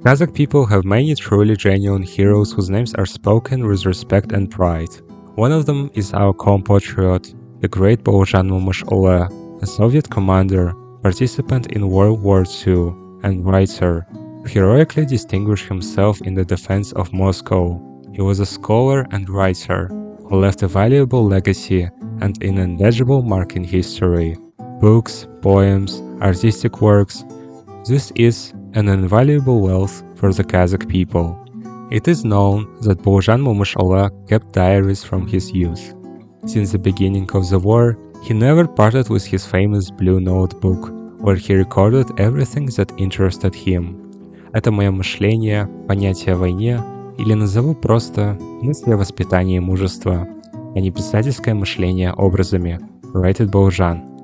Kazakh people have many truly genuine heroes whose names are spoken with respect and pride. One of them is our compatriot, the great Bauyrzhan Momyshuly, a Soviet commander, participant in World War II, and writer, who heroically distinguished himself in the defense of Moscow. He was a scholar and writer, who left a valuable legacy and an invaluable mark in history. Books, poems, artistic works. This is an invaluable wealth for the Kazakh people. It is known that Bauyrzhan Momyshuly kept diaries from his youth. Since the beginning of the war, he never parted with his famous blue notebook, where he recorded everything that interested him. Это мое мышление, понятие о войне, или назову просто мысли о воспитании мужества, а не писательское мышление образами, wrote Bauyrzhan.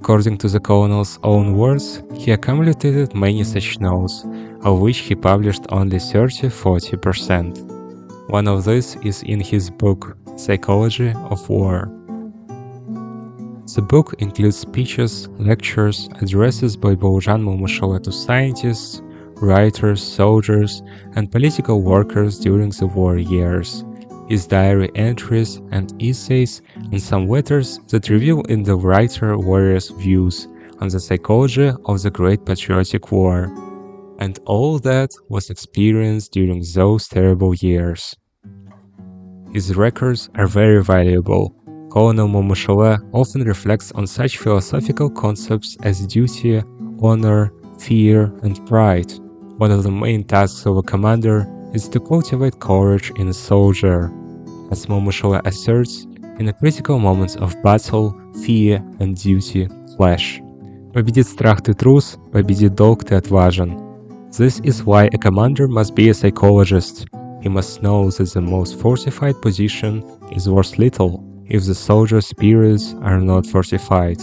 According to the colonel's own words, he accumulated many such notes, of which he published only 30–40%. One of these is in his book, Psychology of War. The book includes speeches, lectures, addresses by Bauyrzhan Momyshuly to scientists, writers, soldiers, and political workers during the war years, his diary entries and essays, and some letters that reveal in the writer various views on the psychology of the Great Patriotic War. And all that was experienced during those terrible years. His records are very valuable. Colonel Momyshuly often reflects on such philosophical concepts as duty, honor, fear, and pride. One of the main tasks of a commander is to cultivate courage in a soldier. As Momyshuly asserts, in the critical moments of battle, fear and duty clash. Победит страх ты трус, победит долг ты отважен. This is why a commander must be a psychologist. He must know that the most fortified position is worth little if the soldier's spirits are not fortified.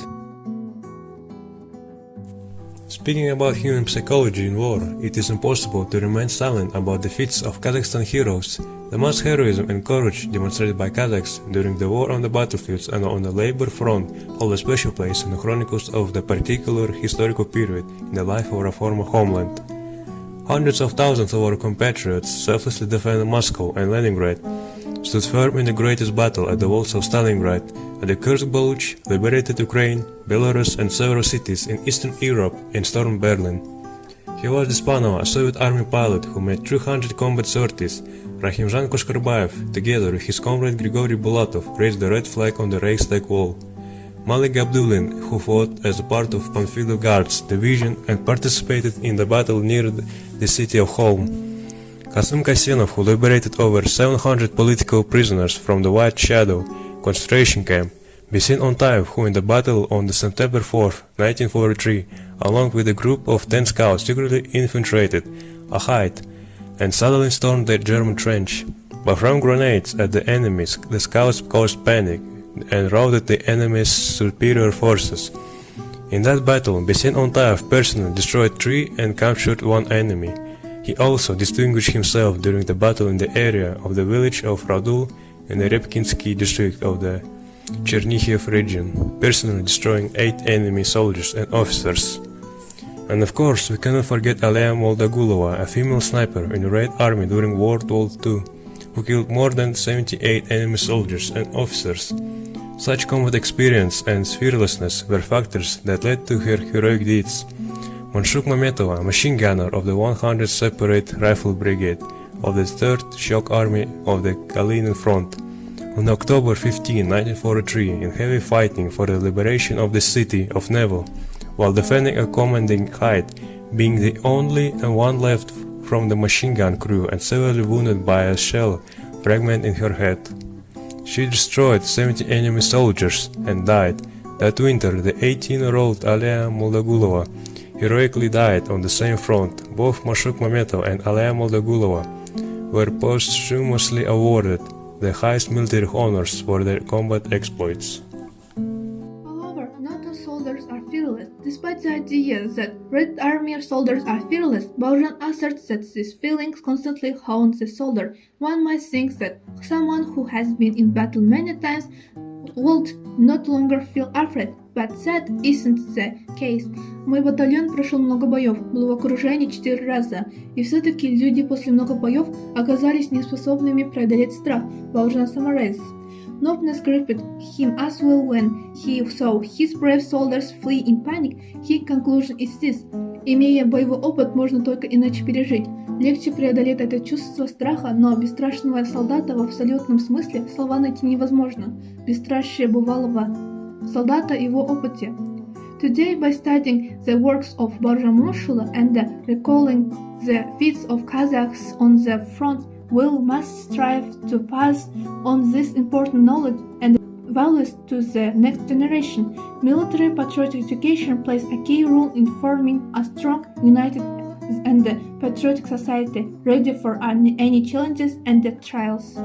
Speaking about human psychology in war, it is impossible to remain silent about the feats of Kazakhstan heroes, the much heroism and courage demonstrated by Kazakhs during the war on the battlefields and on the labor front hold a special place in the chronicles of the particular historical period in the life of our former homeland. Hundreds of thousands of our compatriots selflessly defended Moscow and Leningrad, stood firm in the greatest battle at the walls of Stalingrad, at the Kursk Bulge, liberated Ukraine, Belarus and several cities in Eastern Europe, and stormed Berlin. He was Dispanov, a Soviet army pilot who made 300 combat sorties. Rahimjan Koshkarbayev, together with his comrade Grigory Bulatov, raised the red flag on the Reichstag wall. Malik Abdulin, who fought as a part of Panfilov Guards division and participated in the battle near the city of Holm. Kasym Kasenov, who liberated over 700 political prisoners from the White Shadow concentration camp. Besin Ontaev, who in the battle on the September 4, 1943, along with a group of 10 scouts secretly infiltrated a height and suddenly stormed the German trench. But from grenades at the enemies, the scouts caused panic and routed the enemy's superior forces. In that battle, Besin Ontaev personally destroyed 3 and captured 1 enemy. He also distinguished himself during the battle in the area of the village of Radul in the Repkinsky district of the Chernihiv region, personally destroying 8 enemy soldiers and officers. And of course, we cannot forget Alea Moldagulova, a female sniper in the Red Army during World War II, who killed more than 78 enemy soldiers and officers. Such combat experience and fearlessness were factors that led to her heroic deeds. Monshuk Mametova, a machine gunner of the 100th Separate Rifle Brigade of the 3rd Shock Army of the Kalinin Front, on October 15, 1943, in heavy fighting for the liberation of the city of Nevel, while defending a commanding height, being the only one left from the machine gun crew and severely wounded by a shell fragment in her head. She destroyed 70 enemy soldiers and died. That winter, the 18-year-old Alea Moldagulova heroically died on the same front. Both Monshuk Mametov and Alea Moldagulova were posthumously awarded the highest military honors for their combat exploits. However, not all soldiers are fearless. Despite the idea that Red Army soldiers are fearless, Bauyrzhan asserts that these feelings constantly haunt the soldier. One might think that someone who has been in battle many times would not longer feel afraid, but that isn't the case. Мой батальон прошел много боев, был в окружении 4 раза, и все-таки люди после много боев оказались неспособными преодолеть страх. Bauyrzhan summarizes. Nobness gripped him as well when he saw his brave soldiers flee in panic. His conclusion is this. Имея боевой опыт, можно только иначе пережить. Легче преодолеть это чувство страха, но бесстрашного солдата в абсолютном смысле слова найти невозможно. Бесстрашие бывалого солдата и его опыте. Today, by studying the works of Bauyrzhan Momyshuly and recalling the feats of Kazakhs on the front, we must strive to pass on this important knowledge and values to the next generation. Military patriotic education plays a key role in forming a strong, united and patriotic society, ready for any challenges and trials.